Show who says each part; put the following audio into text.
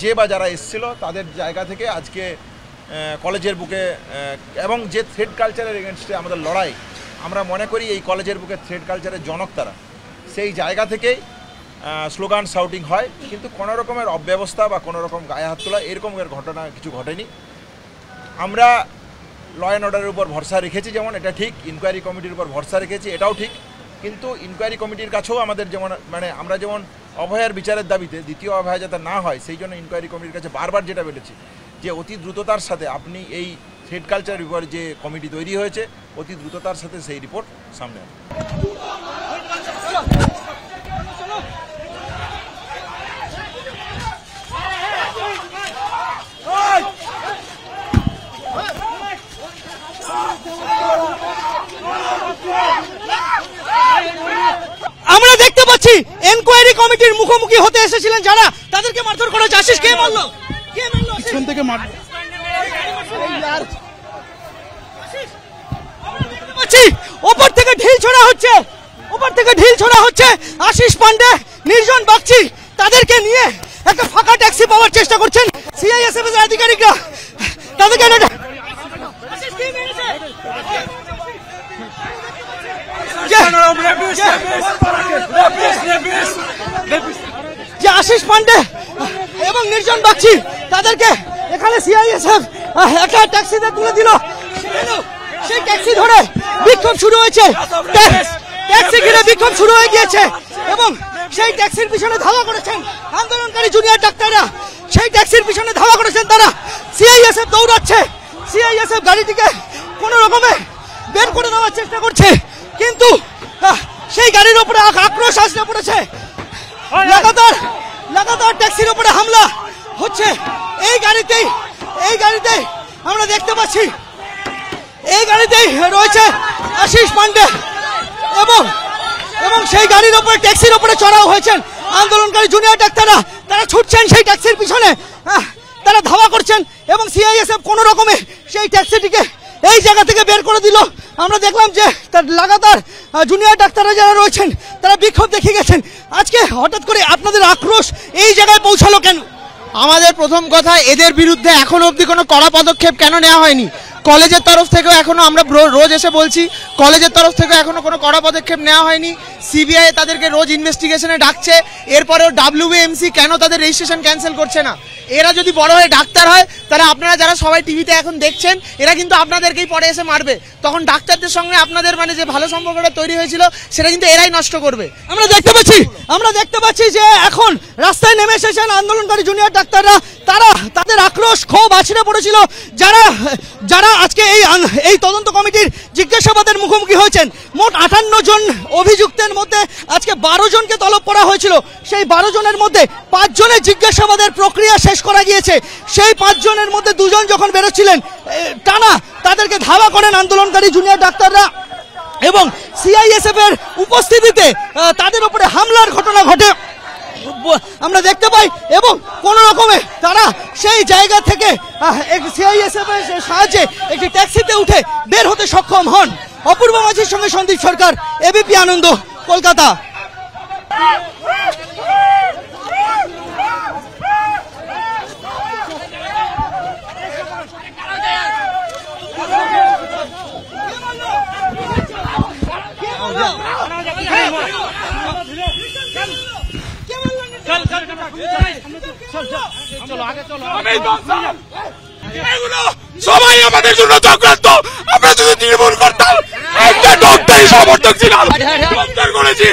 Speaker 1: যে বা যারা এসেছিল তাদের জায়গা থেকে আজকে কলেজের বুকে এবং যে থ্রেড কালচারের এগেনস্টে আমাদের লড়াই, আমরা মনে করি এই কলেজের বুকে থ্রেড কালচারের জনক তারা, সেই জায়গা থেকেই স্লোগান শাউটিং হয়, কিন্তু কোনো রকমের অব্যবস্থা বা কোনো রকম গায়ে হাত তোলা এরকমের ঘটনা কিছু ঘটেনি। আমরা ল অ্যান্ড অর্ডারের উপর ভরসা রেখেছি, যেমন এটা ঠিক, ইনকোয়ারি কমিটির উপর ভরসা রেখেছি এটাও ঠিক, কিন্তু ইনকোয়ারি কমিটির কাছেও আমাদের যেমন আমরা যেমন অভয়ার বিচারের দাবিতে দ্বিতীয় অভয়া যাতে না হয় সেই জন্য ইনকোয়ারি কমিটির কাছে বারবার যেটা বলেছি যে অতি দ্রুততার সাথে আপনি এই থ্রেড কালচারের উপর যে কমিটি তৈরি হয়েছে অতি দ্রুততার সাথে সেই রিপোর্ট সামনে আসবে।
Speaker 2: আমরা দেখতে পাচ্ছি এনকোয়ারি কমিটির মুখোমুখি হতে এসেছিলেন যারা, তাদেরকে মারধর করা হচ্ছে। আশিস কে মারলো? পিছন থেকে মারলো। ওপর থেকে ঢিল ছোড়া হচ্ছে, ওপর থেকে ঢিল ছোড়া হচ্ছে। আশিস পান্ডে, নির্জন বাগচি তাদেরকে নিয়ে একটা ফাঁকা ট্যাক্সি পাওয়ার চেষ্টা করছেন সিআইএসএফ এর আধিকারিকরা। তাদেরকে যে আশিস পান্ডে এবং নির্জন বাগচি তাদেরকে এখানে সিআইএসএফ একটা ট্যাক্সিতে তুলে দিল। সেই ট্যাক্সি ধরে বিক্ষোভ শুরু হয়েছে, ট্যাক্সি ঘিরে বিক্ষোভ শুরু হয়ে গিয়েছে এবং সেই ট্যাক্সির পিছনে ধাওয়া করেছেন আন্দোলনকারী জুনিয়র ডাক্তাররা। সেই ট্যাক্সির পিছনে ধাওয়া করেছেন তারা। সিআইএসএফ দৌড়াচ্ছে, সিআইএসএফ গাড়িটিকে কোনো রকমে বের করে দেওয়ার চেষ্টা করছে, কিন্তু সেই গাড়ির উপরে আক্রোশ আসলে পড়েছে। লাগাতার ট্যাক্সির উপরে হামলা হচ্ছে। এই গাড়িতেই আমরা দেখতে পাচ্ছি, এই গাড়িতেই রয়েছে আশিস পান্ডে এবং সেই গাড়ির উপরে ট্যাক্সির উপরে চড়াও হয়েছেন আন্দোলনকারী জুনিয়র ডাক্তাররা। তারা ছুটছেন সেই ট্যাক্সির পিছনে, তারা ধাওয়া করছেন এবং সিআইএসএফ কোনো রকমে সেই ট্যাক্সিটিকে এই জায়গা থেকে বের করে দিল। আমরা দেখলাম যে তার লাগাতার জুনিয়র ডাক্তাররা যারা রয়েছেন তারা বিক্ষোভ দেখিয়ে গেছেন। আজকে হঠাৎ করে আপনাদের আক্রোশ এই জায়গায় পৌঁছালো কেন?
Speaker 3: আমাদের প্রথম কথা, এদের বিরুদ্ধে এখনো অবধি কোনো কড়া পদক্ষেপ কেন নেওয়া হয়নি? কলেজের তরফ থেকেও এখনো আমরা রোজ এসে বলছি, কলেজের তরফ থেকে এখনো কোনো কড়া পদক্ষেপ নেওয়া হয়নি। সিবিআই তাদেরকে রোজ ইনভেস্টিগেশনে ডাকছে, এরপরেও ডাব্লিউবিএমসি কেন তাদের রেজিস্ট্রেশন ক্যান্সেল করছে না? এরা যদি বড় হয়ে ডাক্তার হয় তাহলে আপনারা যারা সবাই টিভিতে এখন দেখছেন এরা কিন্তু আপনাদেরকেই পরে এসে মারবে, তখন ডাক্তারদের সঙ্গে আপনাদের যে ভালো সম্পর্কটা তৈরি হয়েছিল সেটা কিন্তু এরাই নষ্ট করবে।
Speaker 2: আমরা দেখতে পাচ্ছি যে এখন রাস্তায় নেমে এসেছেন আন্দোলনকারী জুনিয়র ডাক্তাররা। তারা তাদের আক্রোশ ক্ষোভ আছড়ে পড়েছিল যারা আজকে এই তদন্ত কমিটির জিজ্ঞাসাবাদের মুখোমুখি হয়েছেন। মোট 58 জন অভিযুক্তের মধ্যে আজকে 12 জনকে তলব করা হয়েছিল। সেই 12 জনের মধ্যে 5 জনের জিজ্ঞাসাবাদের প্রক্রিয়া শেষ করা গিয়েছে। সেই 5 জনের মধ্যে 2 জন যখন বেরোচ্ছিলেন টানা তাদেরকে ধাওয়া করেন আন্দোলনকারী জুনিয়র ডাক্তাররা এবং সিআইএসএফ এর উপস্থিতিতে তাদের উপরে হামলার ঘটনা ঘটে আমরা দেখতে পাই এবং কোন রকমে তারা সেই জায়গা থেকে সিআইএসএফ এর সাহায্যে একটি ট্যাক্সিতে উঠে বের হতে সক্ষম হন। অপূর্ব মাঝির সঙ্গে সন্দীপ সরকার, এবিপি আনন্দ, কলকাতা।
Speaker 4: সবাই আমাদের জন্য চক্রান্ত। আমরা যদি তৃণমূল করতাম একটা ডক্টরই সমর্থক ছিলাম, করেছি